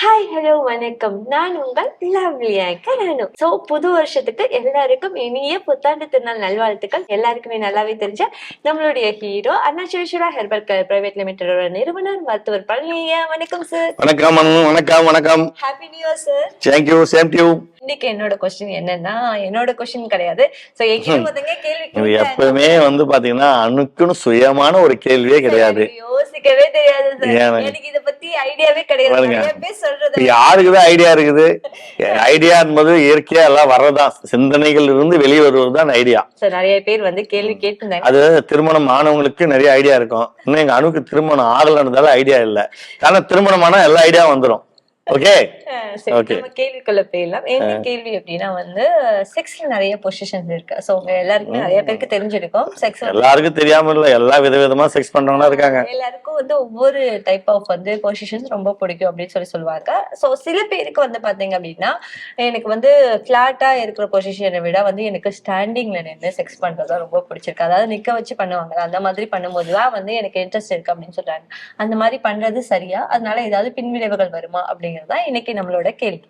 Hi hello வணக்கம். நான் உங்கள் லவ்லி ஆங்கர் அனு. ஸோ புது வருஷத்துக்கு எல்லாருக்கும் இனிய புத்தாண்டு திருநாள் நல்வாழ்த்துக்கள். எல்லாருக்குமே நல்லாவே தெரிஞ்ச நம்மளுடைய hero Arunachaleswara herbal care private லிமிடெடோட நிறுவனர் மருத்துவர் பழனியா. வணக்கம் சார். வணக்கம் வணக்கம் வணக்கம். Happy new year sir. Thank you, same to you. இன்னைக்கு என்னோட கொஸ்டின் என்னன்னா, என்னோட கொஸ்டின் கிடையாது. சோ கேள்வி எப்பவுமே பாத்தீங்கன்னா அணுக்குன்னு சுயமான ஒரு கேள்வியே கிடையாது. யோசிக்கவே தெரியாது சார். எனக்கு இத பத்தி ஐடியாவே கிடையாது. நிறைய பேர் சொல்றது யாருக்குதான் ஐடியா இருக்குது? ஐடியா என்பது இயற்கையா எல்லாம் வர்றதான், சிந்தனைகள் இருந்து வெளியே வருவதுதான் ஐடியா. நிறைய பேர் கேள்வி கேட்டிருந்தாங்க. அது திருமணம் ஆனவங்களுக்கு நிறைய ஐடியா இருக்கும். இன்னும் எங்க அணுக்கு திருமணம் ஆகலன்றதால ஐடியா இல்ல. காரணம் திருமணமான எல்லா ஐடியா வந்துடும். ஓகே, கேள்விக்குள்ள போயிடலாம். என்ன கேள்வி அப்படின்னா செக்ஸ்ல நிறைய பொசிஷன்ஸ் இருக்கு. சோ எல்லாருக்குமே நிறைய பேருக்கு தெரிஞ்சிருக்கும். செக்ஸ் எல்லாருக்கும் தெரியாம இல்ல, எல்லா விதவிதமா செக்ஸ் பண்றவங்களா இருக்காங்க. எல்லாருக்கும் ஒவ்வொரு டைப் ஆஃப் பொசிஷன்ஸ் ரொம்ப பிடிக்கும் அப்படின்னு சொல்லுவாங்க. சோ சில பேருக்கு பாத்தீங்க அப்படின்னா, எனக்கு பிளாட்டா இருக்கிற பொசிஷனை விட எனக்கு ஸ்டாண்டிங்ல நின்று செக்ஸ் பண்றதா ரொம்ப பிடிச்சிருக்கு. அதாவது நிக்க வச்சு பண்ணுவாங்க. அந்த மாதிரி பண்ணும்போதுதான் எனக்கு இன்ட்ரெஸ்ட் இருக்கு அப்படின்னு சொல்றாங்க. அந்த மாதிரி பண்றது சரியா? அதனால ஏதாவது பின்விளைவுகள் வருமா அப்படிங்கறதா இன்னைக்கு நம்மளோட கேள்வி.